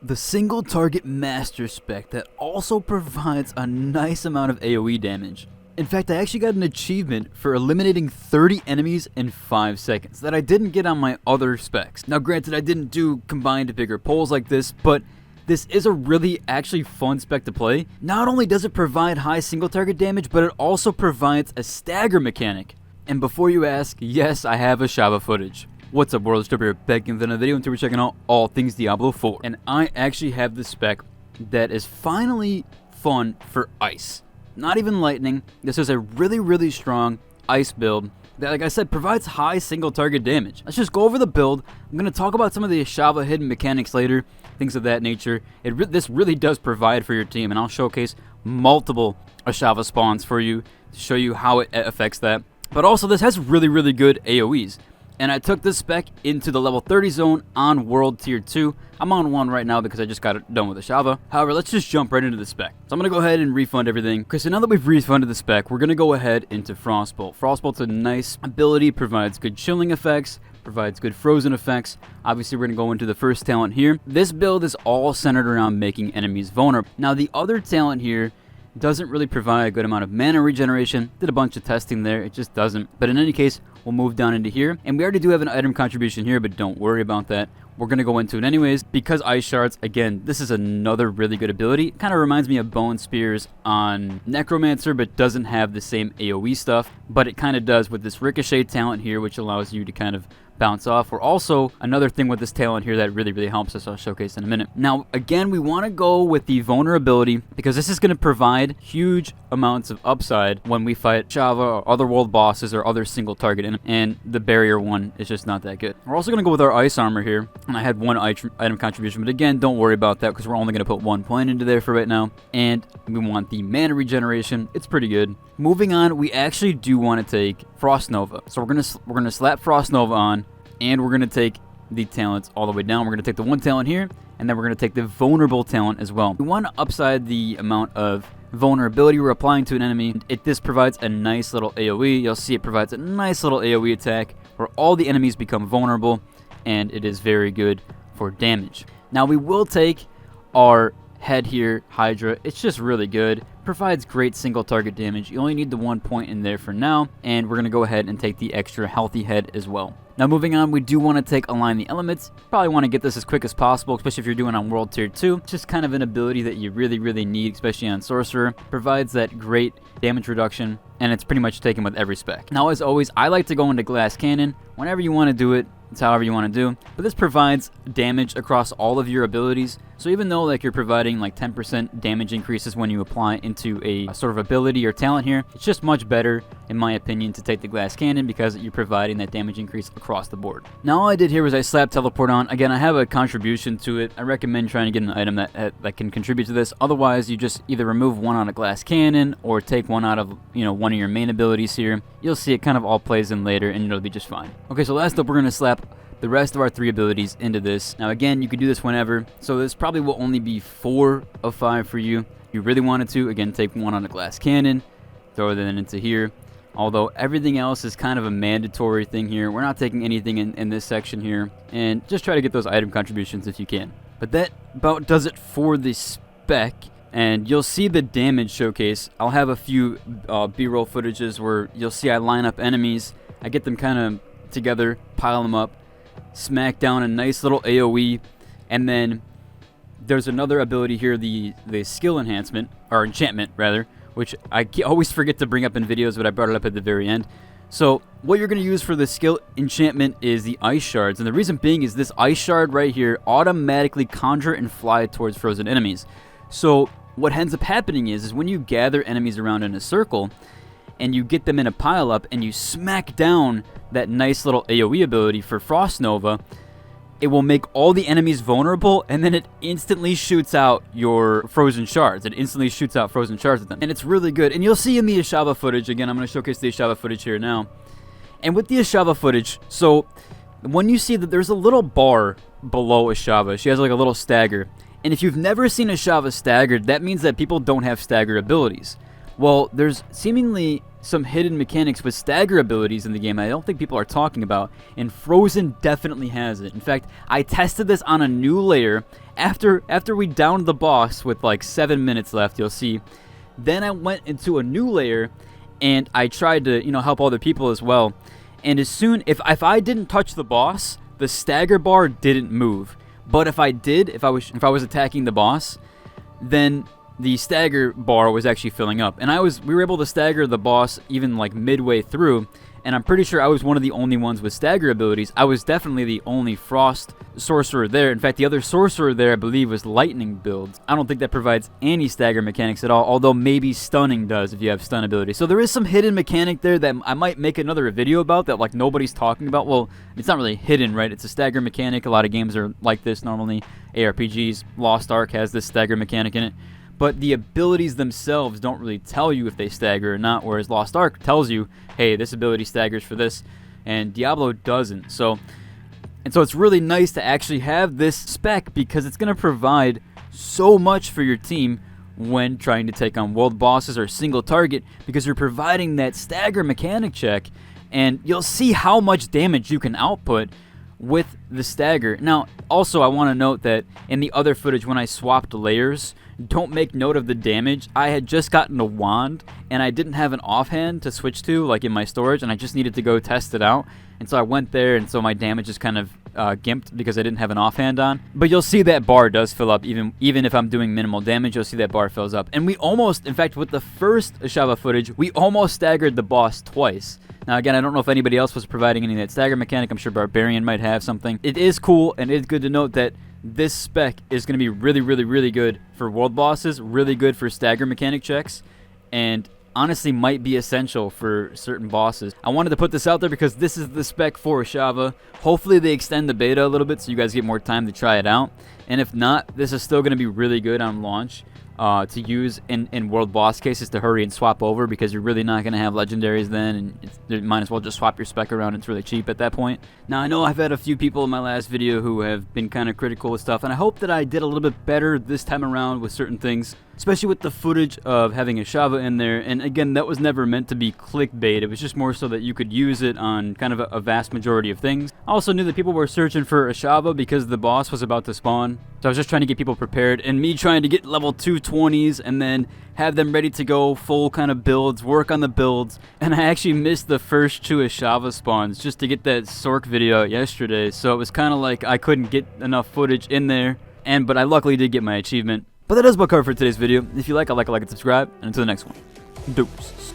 the single target master spec that also provides a nice amount of AoE damage. In fact, I actually got an achievement for eliminating 30 enemies in 5 seconds that I didn't get on my other specs. Now granted, I didn't do combined bigger pulls like this, but this is a really actually fun spec to play. Not only does it provide high single target damage, but it also provides a stagger mechanic. And before you ask, yes, I have Ashava footage. What's up, world? It's Trevor here, back in another video, and today we're checking out all things Diablo 4. And I actually have the spec that is finally fun for ice. Not even lightning. This is a really strong ice build that, like I said, provides high single target damage. Let's just go over the build. I'm going to talk about some of the Ashava hidden mechanics later, things of that nature. This really does provide for your team, and I'll showcase multiple Ashava spawns for you to show you how it affects that. But also, this has really good AoEs. And I took this spec into the level 30 zone on World Tier 2. I'm on 1 right now because I just got it done with Ashava. However, let's just jump right into the spec. So I'm going to go ahead and refund everything. Okay, so now that we've refunded the spec, we're going to go ahead into Frostbolt. Frostbolt's a nice ability, provides good chilling effects, provides good frozen effects. Obviously, we're going to go into the first talent here. This build is all centered around making enemies vulnerable. Now, the other talent here doesn't really provide a good amount of mana regeneration. Did a bunch of testing there, it just doesn't. But in any case, we'll move down into here. And we already do have an item contribution here, but don't worry about that. We're going to go into it anyways. Because Ice Shards, again, this is another really good ability. Kind of reminds me of Bone Spears on Necromancer, but doesn't have the same AoE stuff. But it kind of does with this Ricochet talent here, which allows you to kind of bounce off. Or also, another thing with this talent here that really helps us, I'll showcase in a minute. Now, again, we want to go with the vulnerability because this is going to provide huge amounts of upside when we fight Ashava or other world bosses or other single target enemies. And the barrier one is just not that good. We're also going to go with our ice armor here. And I had one item contribution, but again, don't worry about that because we're only going to put 1 point into there for right now. And we want the mana regeneration. It's pretty good. Moving on, we actually do want to take Frost Nova. So we're gonna slap Frost Nova on, and we're gonna take the talents all the way down. We're gonna take the one talent here, and then we're gonna take the vulnerable talent as well. We want to upside the amount of vulnerability we're applying to an enemy. This provides a nice little AoE. You'll see it provides a nice little AoE attack where all the enemies become vulnerable, and it is very good for damage. Now we will take our head here, Hydra. It's just really good. Provides great single target damage. You only need the 1 point in there for now, and we're going to go ahead and take the extra healthy head as well. Now moving on, we do want to take Align the Elements. Probably want to get this as quick as possible, especially if you're doing on World Tier 2. It's just kind of an ability that you really need, especially on Sorcerer. Provides that great damage reduction, and it's pretty much taken with every spec. Now as always, I like to go into Glass Cannon. Whenever you want to do it, it's however you want to do. But this provides damage across all of your abilities. So even though like you're providing like 10% damage increases when you apply into a sort of ability or talent here, it's just much better, in my opinion, to take the Glass Cannon because you're providing that damage increase across the board. Now all I did here was I slapped Teleport on. Again, I have a contribution to it. I recommend trying to get an item that can contribute to this. Otherwise, you just either remove one on a Glass Cannon or take one out of, one of your main abilities here. You'll see it kind of all plays in later, and it'll be just fine. Okay, so last up, we're going to slap the rest of our 3 abilities into this. Now again, you can do this whenever, so this probably will only be 4 of 5 for you. If you really wanted to, again, take one on a Glass Cannon, throw that into here. Although everything else is kind of a mandatory thing here. We're not taking anything in this section here, and just try to get those item contributions if you can. But that about does it for the spec, and you'll see the damage showcase. I'll have a few B-roll footages where you'll see I line up enemies, I get them kind of together, pile them up, smack down a nice little AoE, and then there's another ability here, the skill enhancement, or enchantment rather, which I always forget to bring up in videos, but I brought it up at the very end. So what you're going to use for the skill enchantment is the Ice Shards, and the reason being is this Ice Shard right here automatically conjure and fly towards frozen enemies. So what ends up happening is when you gather enemies around in a circle, and you get them in a pile up, and you smack down that nice little AoE ability for Frost Nova, it will make all the enemies vulnerable, and then it instantly shoots out your frozen shards. It instantly shoots out frozen shards at them, and it's really good. And you'll see in the Ashava footage, again, I'm going to showcase the Ashava footage here now. And with the Ashava footage, so when you see that there's a little bar below Ashava, she has like a little stagger. And if you've never seen Ashava staggered, that means that people don't have stagger abilities. Well, there's seemingly some hidden mechanics with stagger abilities in the game I don't think people are talking about, and Frozen definitely has it. In fact, I tested this on a new layer after we downed the boss with like 7 minutes left, you'll see. Then I went into a new layer and I tried to, help other people as well. And as soon if I didn't touch the boss, the stagger bar didn't move. But if I did, if I was attacking the boss, then the stagger bar was actually filling up, and we were able to stagger the boss even like midway through, and I'm pretty sure I was one of the only ones with stagger abilities. I was definitely the only frost sorcerer there. In fact, the other sorcerer there I believe was lightning builds. I don't think that provides any stagger mechanics at all, although maybe stunning does if you have stun ability. So there is some hidden mechanic there that I might make another video about that like nobody's talking about. Well, it's not really hidden, right? It's a stagger mechanic. A lot of games are like this normally. ARPGs, Lost Ark has this stagger mechanic in it. But the abilities themselves don't really tell you if they stagger or not, whereas Lost Ark tells you, hey, this ability staggers for this, and Diablo doesn't. So it's really nice to actually have this spec because it's going to provide so much for your team when trying to take on world bosses or single target, because you're providing that stagger mechanic check, and you'll see how much damage you can output with the stagger. Now, also I want to note that in the other footage when I swapped layers, don't make note of the damage. I had just gotten a wand and I didn't have an offhand to switch to like in my storage, and I just needed to go test it out, and so I went there, and so my damage is kind of gimped because I didn't have an offhand on. But you'll see that bar does fill up even if I'm doing minimal damage. You'll see that bar fills up, and we almost, in fact with the first Ashava footage, we almost staggered the boss twice. Now again, I don't know if anybody else was providing any of that stagger mechanic. I'm sure Barbarian might have something. It is cool, and it's good to note that this spec is going to be really, really, really good for world bosses, really good for stagger mechanic checks, and honestly might be essential for certain bosses. I wanted to put this out there because this is the spec for Ashava. Hopefully they extend the beta a little bit so you guys get more time to try it out, and if not, this is still going to be really good on launch to use in world boss cases to hurry and swap over, because you're really not going to have legendaries then, and you might as well just swap your spec around. It's really cheap at that point. Now I know I've had a few people in my last video who have been kind of critical of stuff, and I hope that I did a little bit better this time around with certain things, especially with the footage of having Ashava in there. And again, that was never meant to be clickbait. It was just more so that you could use it on kind of a vast majority of things. I also knew that people were searching for Ashava because the boss was about to spawn, so I was just trying to get people prepared, and me trying to get level 220s and then have them ready to go full kind of builds, work on the builds. And I actually missed the first 2 Ashava spawns just to get that Sork video out yesterday, so it was kind of like I couldn't get enough footage in there, but I luckily did get my achievement. But that does about cover for today's video. If you like, I'd like to subscribe, and until the next one, deuces.